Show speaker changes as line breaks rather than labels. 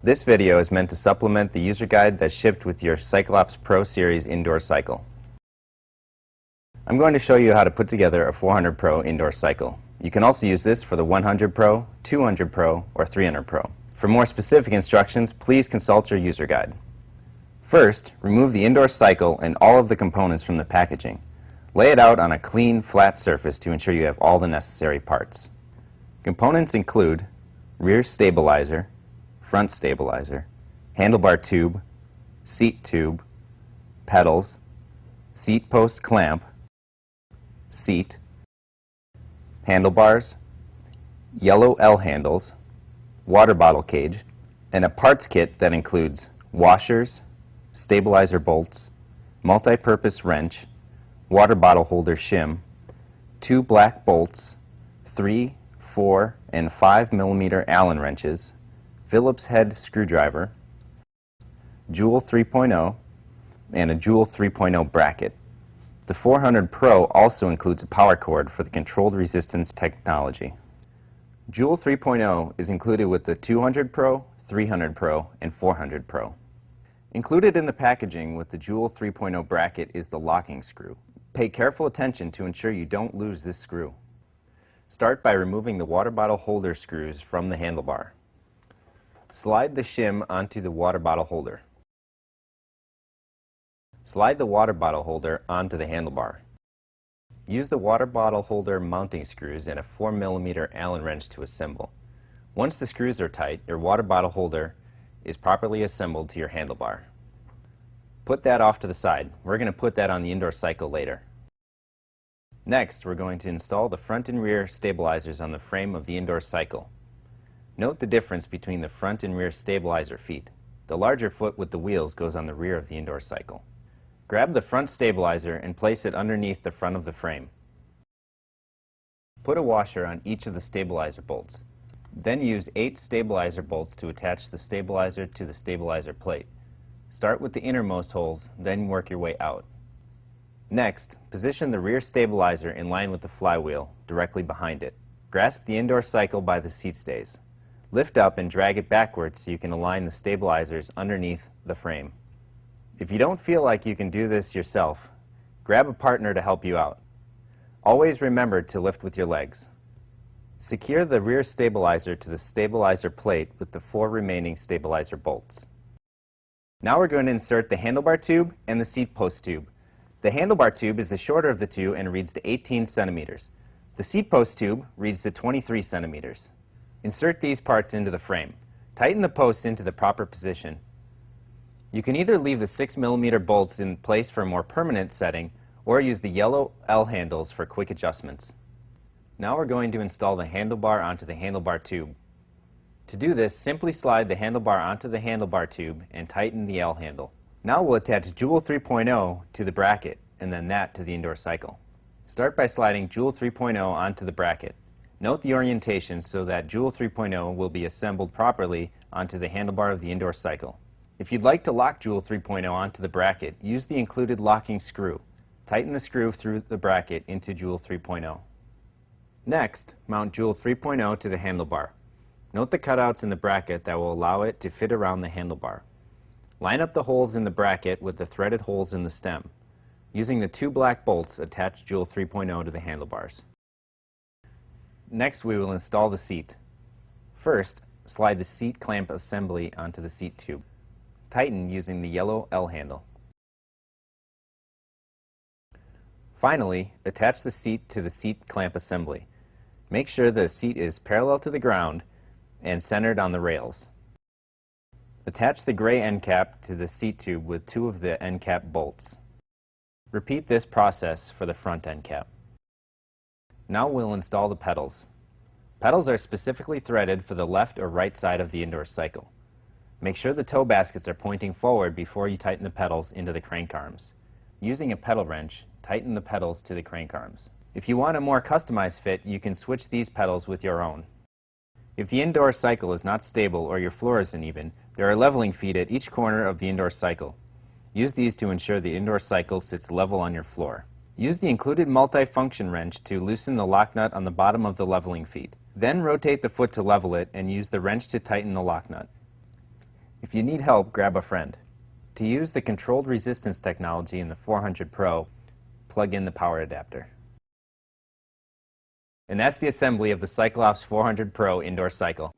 This video is meant to supplement the user guide that's shipped with your CycleOps Pro Series indoor cycle. I'm going to show you how to put together a 400 Pro indoor cycle. You can also use this for the 100 Pro, 200 Pro, or 300 Pro. For more specific instructions, please consult your user guide. First, remove the indoor cycle and all of the components from the packaging. Lay it out on a clean, flat surface to ensure you have all the necessary parts. Components include rear stabilizer, front stabilizer, handlebar tube, seat tube, pedals, seat post clamp, seat, handlebars, yellow L handles, water bottle cage, and a parts kit that includes washers, stabilizer bolts, multi-purpose wrench, water bottle holder shim, 2 black bolts, 3, 4, and 5 mm Allen wrenches, Phillips head screwdriver, Joule 3.0, and a Joule 3.0 bracket. The 400 Pro also includes a power cord for the controlled resistance technology. Joule 3.0 is included with the 200 Pro, 300 Pro, and 400 Pro. Included in the packaging with the Joule 3.0 bracket is the locking screw. Pay careful attention to ensure you don't lose this screw. Start by removing the water bottle holder screws from the handlebar. Slide the shim onto the water bottle holder. Slide the water bottle holder onto the handlebar. Use the water bottle holder mounting screws and a 4 mm Allen wrench to assemble. Once the screws are tight, your water bottle holder is properly assembled to your handlebar. Put that off to the side. We're going to put that on the indoor cycle later. Next, we're going to install the front and rear stabilizers on the frame of the indoor cycle. Note the difference between the front and rear stabilizer feet. The larger foot with the wheels goes on the rear of the indoor cycle. Grab the front stabilizer and place it underneath the front of the frame. Put a washer on each of the stabilizer bolts. Then use 8 stabilizer bolts to attach the stabilizer to the stabilizer plate. Start with the innermost holes, then work your way out. Next, position the rear stabilizer in line with the flywheel, directly behind it. Grasp the indoor cycle by the seat stays. Lift up and drag it backwards so you can align the stabilizers underneath the frame. If you don't feel like you can do this yourself, grab a partner to help you out. Always remember to lift with your legs. Secure the rear stabilizer to the stabilizer plate with the 4 remaining stabilizer bolts. Now we're going to insert the handlebar tube and the seat post tube. The handlebar tube is the shorter of the two and reads to 18 centimeters. The seat post tube reads to 23 centimeters. Insert these parts into the frame. Tighten the posts into the proper position. You can either leave the 6 mm bolts in place for a more permanent setting or use the yellow L handles for quick adjustments. Now we're going to install the handlebar onto the handlebar tube. To do this, simply slide the handlebar onto the handlebar tube and tighten the L handle. Now we'll attach Joule 3.0 to the bracket and then that to the indoor cycle. Start by sliding Joule 3.0 onto the bracket. Note the orientation so that Joule 3.0 will be assembled properly onto the handlebar of the indoor cycle. If you'd like to lock Joule 3.0 onto the bracket, use the included locking screw. Tighten the screw through the bracket into Joule 3.0. Next, mount Joule 3.0 to the handlebar. Note the cutouts in the bracket that will allow it to fit around the handlebar. Line up the holes in the bracket with the threaded holes in the stem. Using the 2 black bolts, attach Joule 3.0 to the handlebars. Next, we will install the seat. First, slide the seat clamp assembly onto the seat tube. Tighten using the yellow L handle. Finally, attach the seat to the seat clamp assembly. Make sure the seat is parallel to the ground and centered on the rails. Attach the gray end cap to the seat tube with 2 of the end cap bolts. Repeat this process for the front end cap. Now we'll install the pedals. Pedals are specifically threaded for the left or right side of the indoor cycle. Make sure the toe baskets are pointing forward before you tighten the pedals into the crank arms. Using a pedal wrench, tighten the pedals to the crank arms. If you want a more customized fit, you can switch these pedals with your own. If the indoor cycle is not stable or your floor isn't even, there are leveling feet at each corner of the indoor cycle. Use these to ensure the indoor cycle sits level on your floor. Use the included multi-function wrench to loosen the lock nut on the bottom of the leveling feet. Then rotate the foot to level it and use the wrench to tighten the lock nut. If you need help, grab a friend. To use the controlled resistance technology in the 400 Pro, plug in the power adapter. And that's the assembly of the CycleOps 400 Pro indoor cycle.